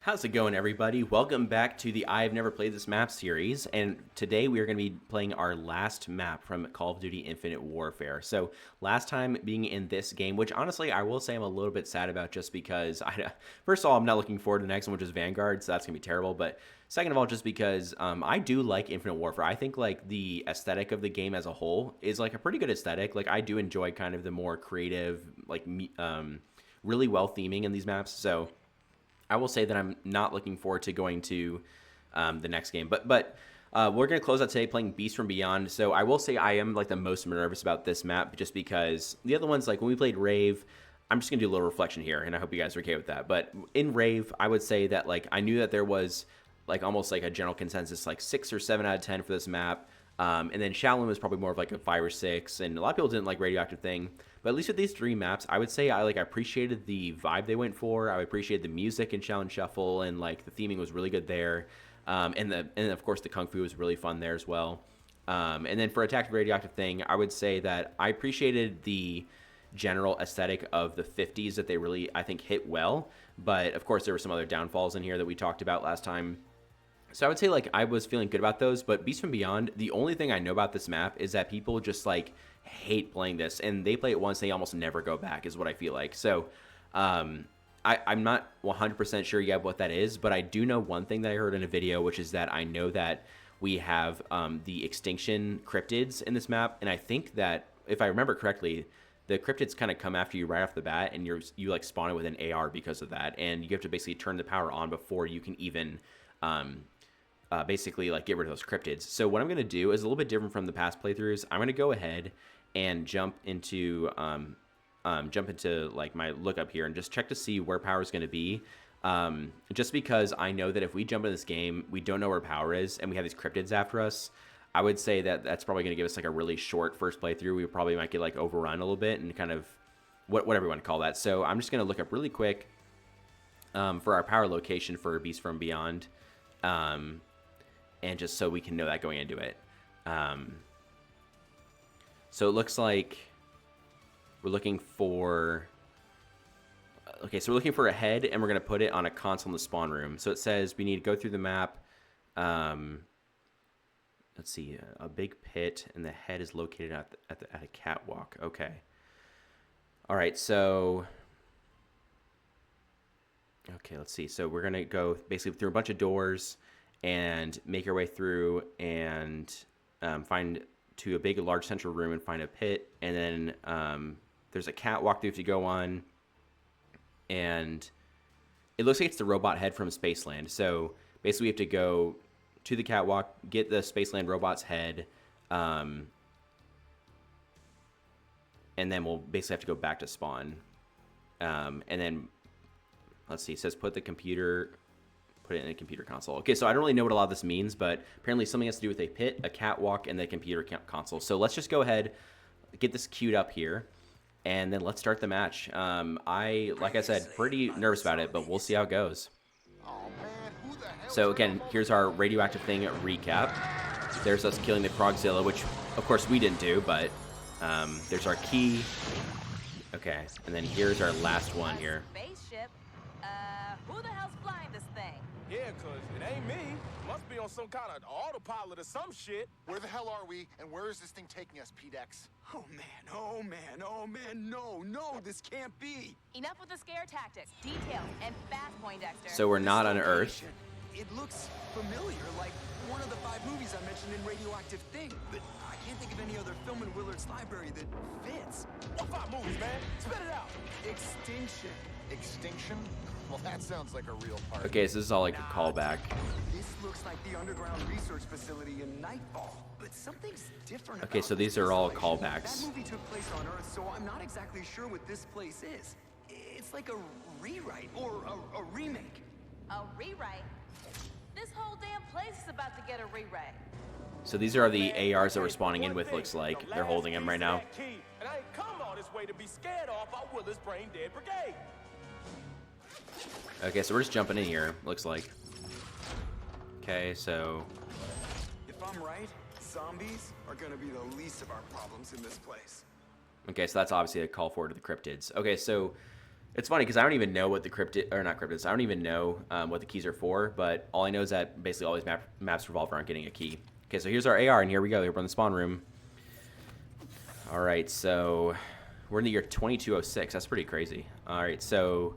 How's it going, everybody? Welcome back to the I've Never Played This Map series, and today we are going to be playing our last map from Call of Duty Infinite Warfare. So, last time being in this game, which honestly I will say I'm a little bit sad about just because, first of all, I'm not looking forward to the next one, which is Vanguard, so that's going to be terrible, but second of all, just because I do like Infinite Warfare. I think, like, the aesthetic of the game as a whole is, like, a pretty good aesthetic. Like, I do enjoy kind of the more creative, like, really well theming in these maps, so I will say that I'm not looking forward to going to the next game. But we're going to close out today playing Beast from Beyond. So I will say I am like the most nervous about this map just because the other ones, like when we played Rave, I'm just going to do a little reflection here, and I hope you guys are okay with that. But in Rave, I would say that like I knew that there was like almost like a general consensus, like 6 or 7 out of 10 for this map. And then Shaolin was probably more of like a 5 or 6, and a lot of people didn't like Radioactive Thing. But at least with these 3 maps, I would say I appreciated the vibe they went for. I appreciated the music in Shaolin Shuffle, and like the theming was really good there. And of course the Kung Fu was really fun there as well. And then for Attack the Radioactive Thing, I would say that I appreciated the general aesthetic of the 50s that they really, I think, hit well. But of course there were some other downfalls in here that we talked about last time. So I would say like I was feeling good about those, but Beast from Beyond, the only thing I know about this map is that people just like hate playing this, and they play it once, they almost never go back, is what I feel like. So I'm not 100% sure yet what that is, but I do know one thing that I heard in a video, which is that I know that we have the extinction cryptids in this map, and I think that if I remember correctly, the cryptids kind of come after you right off the bat, and you like spawn it with an AR because of that, and you have to basically turn the power on before you can even basically like get rid of those cryptids. So what I'm going to do is a little bit different from the past playthroughs. I'm going to go ahead and jump into like my lookup here and just check to see where power is going to be. Just because I know that if we jump into this game, we don't know where power is, and we have these cryptids after us. I would say that that's probably going to give us like a really short first playthrough. We probably might get like overrun a little bit and kind of whatever you want to call that. So I'm just going to look up really quick for our power location for Beast from Beyond. And just so we can know that going into it. So it looks like we're looking for... Okay, so we're looking for a head, and we're going to put it on a console in the spawn room. So it says we need to go through the map. Let's see, a big pit, and the head is located at a catwalk. Okay. All right, so... Okay, let's see. So we're going to go basically through a bunch of doors and make our way through and find to a big, large central room and find a pit. And then there's a catwalk that you have to go on. And it looks like it's the robot head from Spaceland. So basically we have to go to the catwalk, get the Spaceland robot's head, and then we'll basically have to go back to spawn. And then, let's see, it says put it in a computer console. Okay, so I don't really know what a lot of this means, but apparently something has to do with a pit, a catwalk, and the computer console. So let's just go ahead, get this queued up here, and then let's start the match. Like I said, pretty nervous about it, but we'll see how it goes. So again, here's our Radioactive Thing recap. There's us killing the Progzilla, which of course we didn't do, but there's our key. Okay, and then here's our last one here. Who the hell's flying this thing? Yeah, cause it ain't me. Must be on some kind of autopilot or some shit. Where the hell are we, and where is this thing taking us, P-Dex? Oh man, no, this can't be. Enough with the scare tactics. Details and fast, Poindexter. So we're not on Earth. It looks familiar, like one of the 5 movies I mentioned in Radioactive Thing, but I can't think of any other film in Willard's library that fits. What 5 movies, man? Spit it out. Extinction. Extinction? Well, that sounds like a real part. Okay, so this is all like a callback. This looks like the underground research facility in Nightfall, but something's different. Okay, about so this these are all place. callbacks. That movie took place on Earth, so I'm not exactly sure what this place is. It's like a rewrite or a remake. A rewrite? This whole damn place is about to get a rewrite. So these are the ARs that we're spawning in with, looks like. They're holding them right now. And I ain't come all this way to be scared off by Willard's brain dead brigade. Okay, so we're just jumping in here, looks like. Okay, so... If I'm right, zombies are gonna be the least of our problems in this place. Okay, so that's obviously a call forward to the cryptids. Okay, so It's funny because I don't even know what the cryptid, or not cryptids, I don't even know what the keys are for, but all I know is that basically all these maps revolve around getting a key. Okay, so here's our AR, and here we go. We're in the spawn room. All right, so we're in the year 2206. That's pretty crazy. All right, so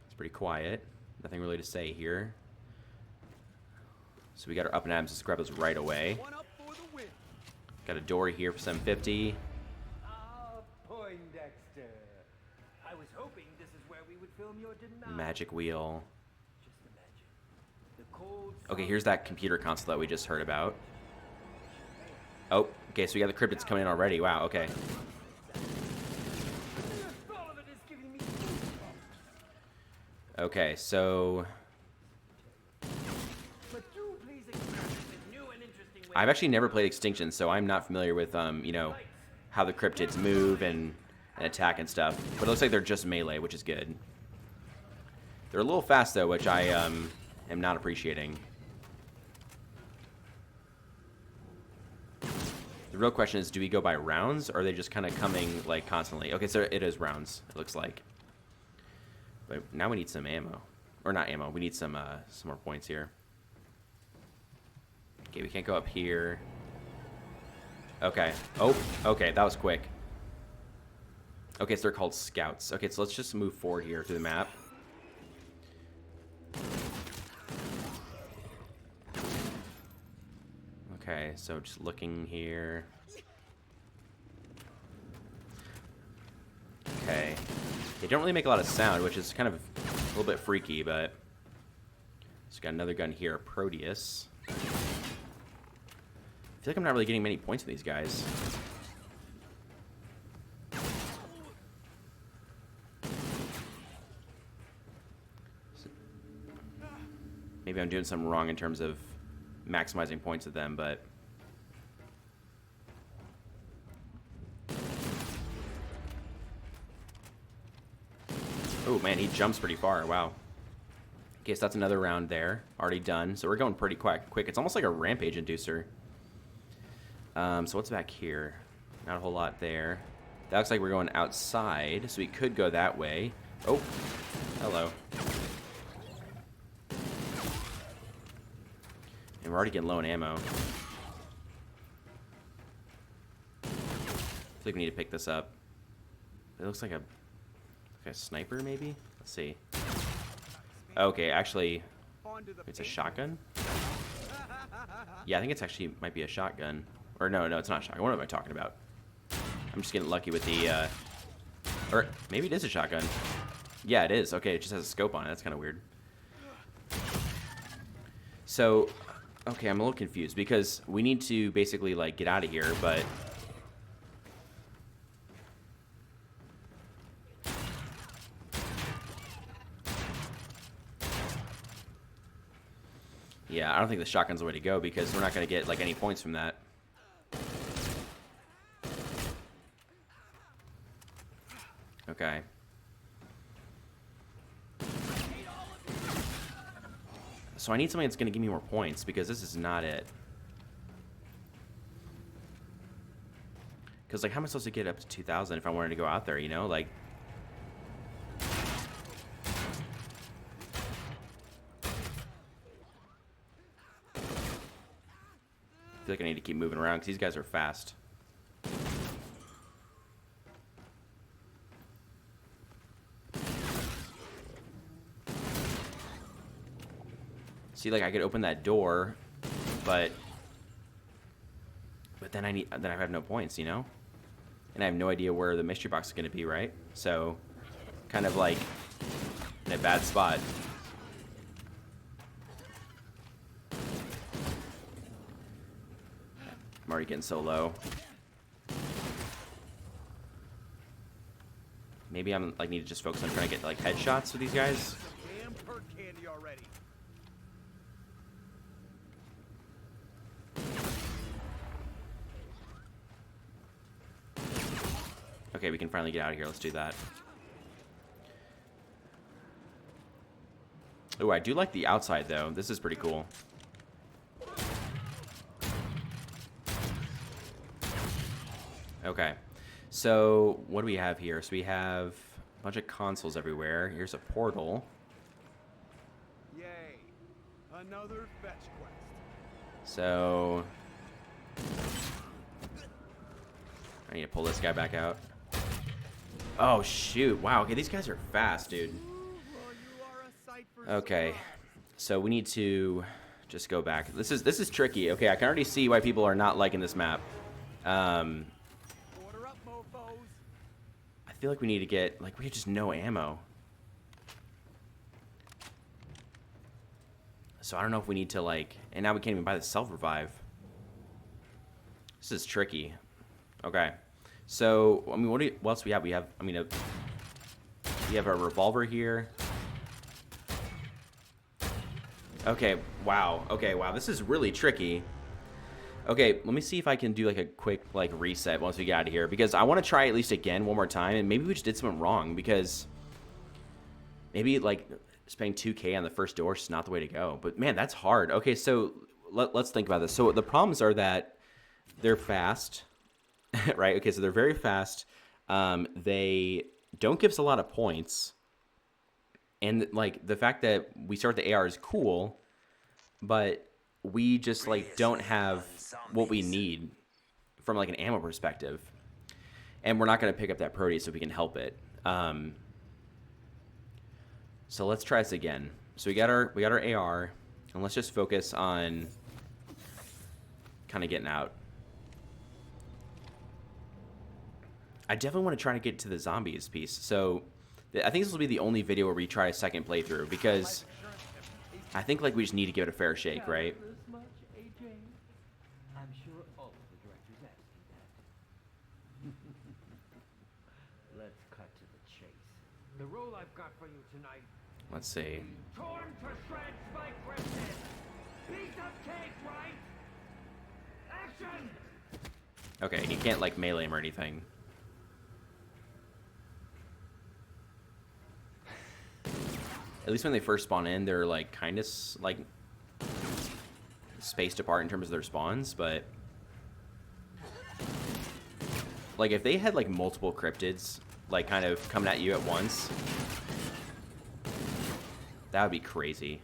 it's pretty quiet. Nothing really to say here. So we got our up and atoms. Let's grab those right away. One up for the win. Got a door here for 750. Poindexter. I was hoping this is where we would film your denial. Magic wheel. Just imagine. The cold. Okay, here's that computer console that we just heard about. Oh, okay, so we got the cryptids coming in already. Wow, okay. All of it is giving me. Okay, so But do please experiment with new and interesting ways. I've actually never played Extinction, so I'm not familiar with, you know, how the cryptids move and attack and stuff. But it looks like they're just melee, which is good. They're a little fast, though, which I am not appreciating. The real question is, do we go by rounds, or are they just kind of coming, like, constantly? Okay, so it is rounds, it looks like. But now we need some ammo. Or not ammo, we need some more points here. Okay, we can't go up here. Okay. Oh, okay, that was quick. Okay, so they're called scouts. Okay, so let's just move forward here through the map. Okay, so just looking here. Okay. They don't really make a lot of sound, which is kind of a little bit freaky, but... Just got another gun here, Proteus. I feel like I'm not really getting many points with these guys. Maybe I'm doing something wrong in terms of maximizing points with them, but... Oh man, he jumps pretty far, wow. Okay, so that's another round there, already done. So we're going pretty quick. It's almost like a rampage inducer. So what's back here? Not a whole lot there. That looks like we're going outside, so we could go that way. Oh, hello. And we're already getting low on ammo. I feel like we need to pick this up. It looks like a sniper, maybe? Let's see. Okay, actually, it's a shotgun? Yeah, I think it's actually might be a shotgun. Or no, it's not a shotgun. What am I talking about? I'm just getting lucky with the, or maybe it is a shotgun. Yeah, it is. Okay, it just has a scope on it. That's kind of weird. So, okay, I'm a little confused because we need to basically, like, get out of here, but... Yeah, I don't think the shotgun's the way to go because we're not going to get, like, any points from that. Okay. So I need something that's going to give me more points because this is not it. Because, like, how am I supposed to get up to 2,000 if I wanted to go out there, you know? Like... I feel like I need to keep moving around because these guys are fast. See, like, I could open that door, but then I have no points, you know? And I have no idea where the mystery box is going to be, right? So, kind of like in a bad spot. I'm already getting so low. Maybe I'm like need to just focus on trying to get like headshots with these guys. Damn perk candy already. Okay, we can finally get out of here. Let's do that. Oh, I do like the outside though. This is pretty cool. Okay, so what do we have here? So we have bunch of consoles everywhere. Here's a portal. Yay. Another fetch quest. So I need to pull this guy back out. Oh shoot! Wow. Okay, these guys are fast, dude. Well, you are a sight for Okay, sore so we need to just go back. This is tricky. Okay, I can already see why people are not liking this map. eyes. Order up, mofos. I feel like we need to get we have just no ammo. So I don't know if we need to and now we can't even buy the self-revive. This is tricky. Okay. So, I mean, what else we have? We have, we have a revolver here. Okay, wow. Okay, wow. This is really tricky. Okay, let me see if I can do a quick reset once we get out of here, because I want to try at least again one more time, and maybe we just did something wrong, because maybe spending 2K on the first door is just not the way to go. But man, that's hard. Okay, so let's think about this. So the problems are that they're fast, right? Okay, so they're very fast. They don't give us a lot of points. And the fact that we start the AR is cool, but we just don't have what we need from an ammo perspective. And we're not going to pick up that Proteus if we can help it. So let's try this again. So we got our AR, and let's just focus on kind of getting out. I definitely want to try to get to the zombies piece. So I think this will be the only video where we try a second playthrough, because I think we just need to give it a fair shake, right? This much, AJ? I'm sure all of the directors asking that. Let's cut to the chase. The role I've got for you tonight: Let's see. torn to shreds by Cryptid. Piece of cake, right? Action! Okay, you can't melee him or anything. At least when they first spawn in, they're kind of spaced apart in terms of their spawns, but if they had multiple cryptids kind of coming at you at once, that would be crazy.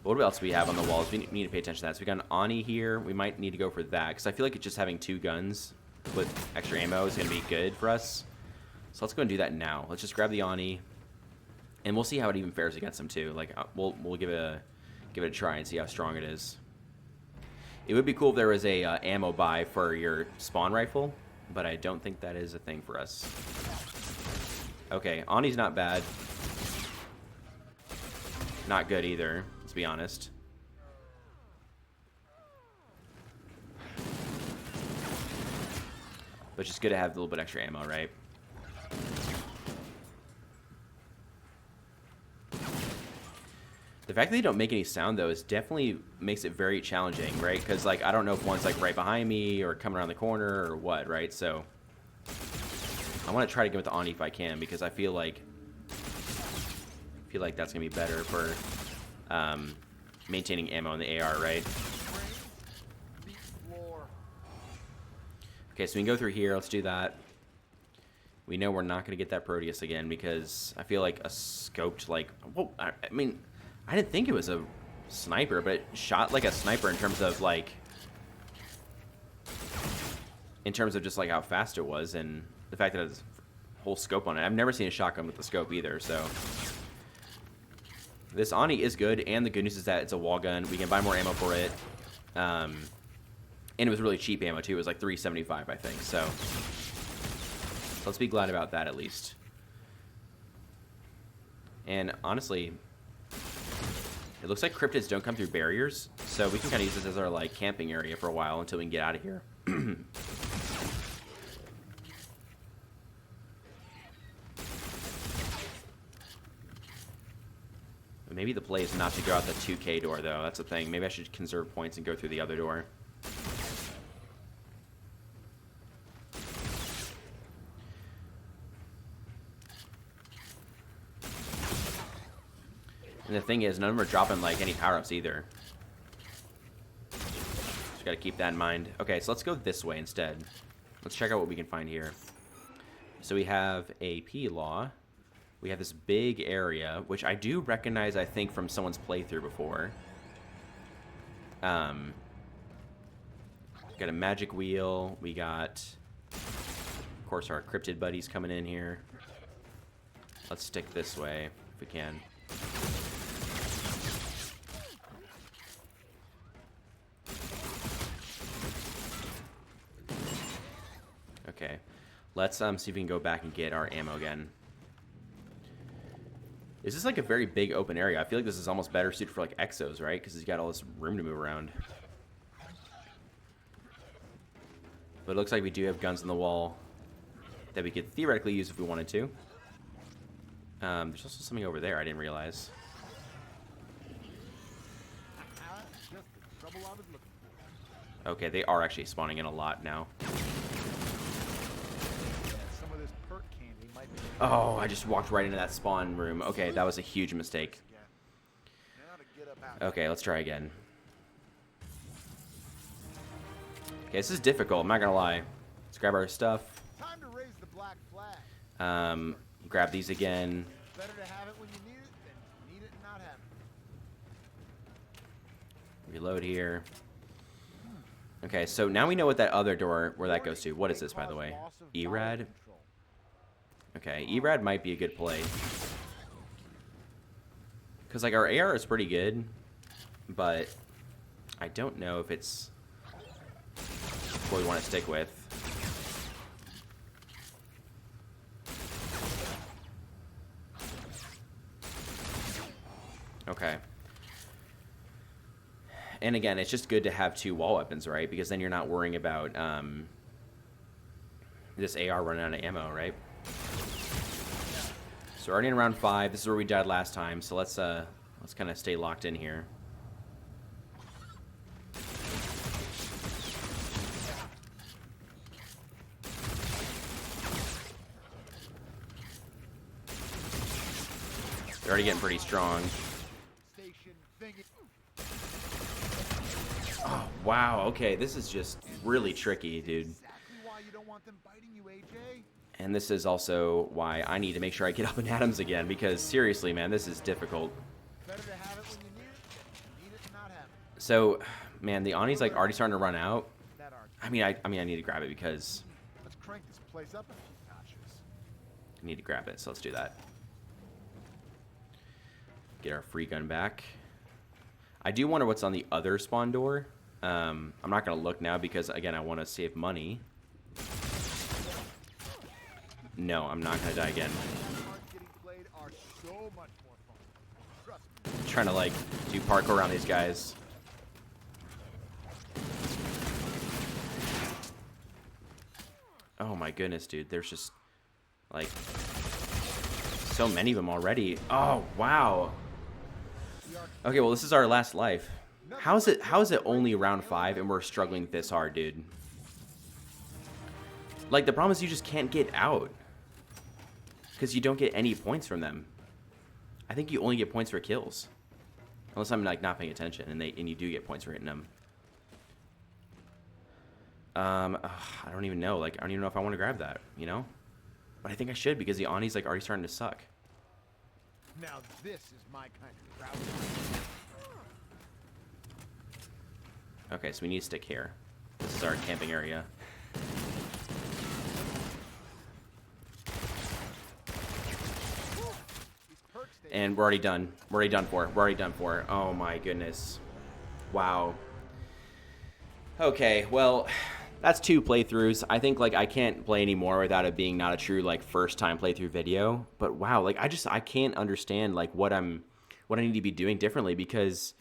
What else do we have on the walls? We need to pay attention to that. So we got an Oni here. We might need to go for that, because I feel like just having 2 guns with extra ammo is going to be good for us. So let's go and do that now. Let's just grab the Oni, and we'll see how it even fares against them too. We'll give it a try and see how strong it is. It would be cool if there was a ammo buy for your spawn rifle, but I don't think that is a thing for us. Okay, Oni's not bad. Not good either, let's be honest. But just good to have a little bit extra ammo, right? The fact that they don't make any sound, though, is definitely makes it very challenging, right? Because, I don't know if one's, right behind me or coming around the corner or what, right? So I want to try to get with the Oni if I can, because I feel like that's going to be better for maintaining ammo in the AR, right? Okay, so we can go through here. Let's do that. We know we're not going to get that Proteus again, because I feel like a scoped, whoa, I mean, I didn't think it was a sniper, but it shot like a sniper in terms of, just, how fast it was, and the fact that it has a whole scope on it. I've never seen a shotgun with the scope either, so. This Oni is good, and the good news is that it's a wall gun. We can buy more ammo for it. And it was really cheap ammo, too. It was $3.75, I think, so. Let's be glad about that, at least. And, honestly, it looks like cryptids don't come through barriers, so we can kind of use this as our, camping area for a while until we can get out of here. Maybe the play is not to go out the 2K door, though. That's the thing. Maybe I should conserve points and go through the other door. And the thing is, none of them are dropping, any power-ups either. Just gotta keep that in mind. Okay, so let's go this way instead. Let's check out what we can find here. So we have a P-Law. We have this big area, which I do recognize, I think, from someone's playthrough before. Got a magic wheel. We got, of course, our cryptid buddies coming in here. Let's stick this way if we can. Okay, let's see if we can go back and get our ammo again. This is like a very big open area. I feel like this is almost better suited for like exos, right? Because he's got all this room to move around. But it looks like we do have guns on the wall that we could theoretically use if we wanted to. There's also something over there I didn't realize. Okay, they are actually spawning in a lot now. Oh, I just walked right into that spawn room. Okay, that was a huge mistake. Okay, let's try again. Okay, this is difficult, I'm not gonna lie. Let's grab our stuff. Time to raise the black flag. Grab these again. Better to have it when you need it than need it and not have it. Reload here. Okay, so now we know what that other door, where that goes to. What is this, by the way? ERAD? Okay, ERAD might be a good play. Because, like, our AR is pretty good, but I don't know if it's what we want to stick with. Okay. And again, it's just good to have 2 wall weapons, right? Because then you're not worrying about this AR running out of ammo, right? So we're already in round 5. This is where we died last time. So let's kind of stay locked in here. They're already getting pretty strong. Oh, wow. Okay, this is just really tricky, dude. And this is also why I need to make sure I get up in Adams again, because seriously, man, this is difficult. So, man, the Ani's like already starting to run out. I mean, I need to grab it because Let's crank this place up a few notches. I need to grab it. So let's do that. Get our free gun back. I do wonder what's on the other spawn door. I'm not gonna look now because again, I want to save money. No, I'm not gonna die again. I'm trying to like do parkour around these guys. Oh my goodness, dude. There's just like so many of them already. Oh wow. Okay, well this is our last life. How is it only round 5 and we're struggling this hard, dude? Like the problem is you just can't get out. Because you don't get any points from them. I think you only get points for kills. Unless I'm like not paying attention and you do get points for hitting them. I don't even know. Like I don't even know if I want to grab that, you know? But I think I should because the Ani's like already starting to suck. Now this is my kind of crowd. Okay, so we need to stick here. This is our camping area. And we're already done. We're already done for. We're already done for. Oh my goodness. Wow. Okay, well, that's 2 playthroughs. I think like I can't play anymore without it being not a true like first time playthrough video. But wow, like I can't understand like what I need to be doing differently because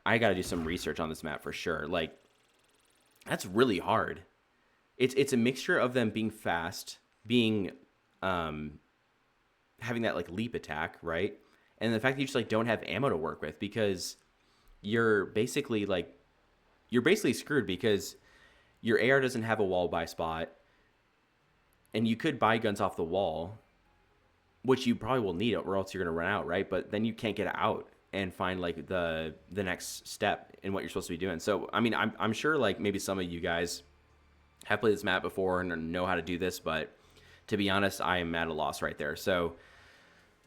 I got to do some research on this map for sure. Like that's really hard. It's a mixture of them being fast, being having that like leap attack, right? And the fact that you just like don't have ammo to work with because you're basically screwed because your AR doesn't have a wall buy spot and you could buy guns off the wall, which you probably will need it or else you're going to run out, right? But then you can't get out and find like the next step in what you're supposed to be doing. So, I mean, I'm sure like maybe some of you guys have played this map before and know how to do this, but to be honest, I am at a loss right there. So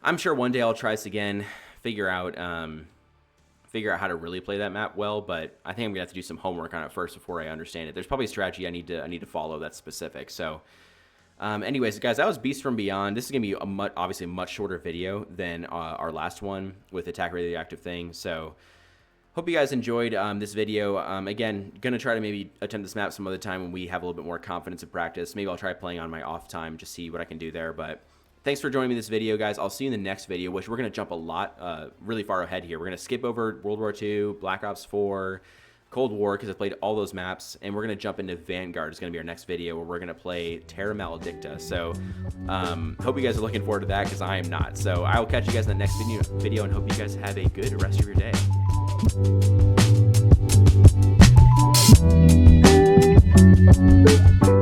I'm sure one day I'll try this again, figure out how to really play that map well, but I think I'm gonna have to do some homework on it first before I understand it. There's probably a strategy I need to follow that's specific. So anyways, guys, that was Beast from Beyond. This is gonna be obviously a much shorter video than our last one with Attack Radioactive thing. So hope you guys enjoyed this video. Again, gonna try to maybe attempt this map some other time when we have a little bit more confidence and practice. Maybe I'll try playing on my off time, just see what I can do there. But thanks for joining me in this video, guys. I'll see you in the next video, which we're gonna jump a lot, really far ahead here. We're gonna skip over World War II, Black Ops 4, Cold War, because I played all those maps, and we're gonna jump into Vanguard. It's gonna be our next video where we're gonna play Terra Maledicta. So hope you guys are looking forward to that, because I am not. So I will catch you guys in the next video, and hope you guys have a good rest of your day. Thank you.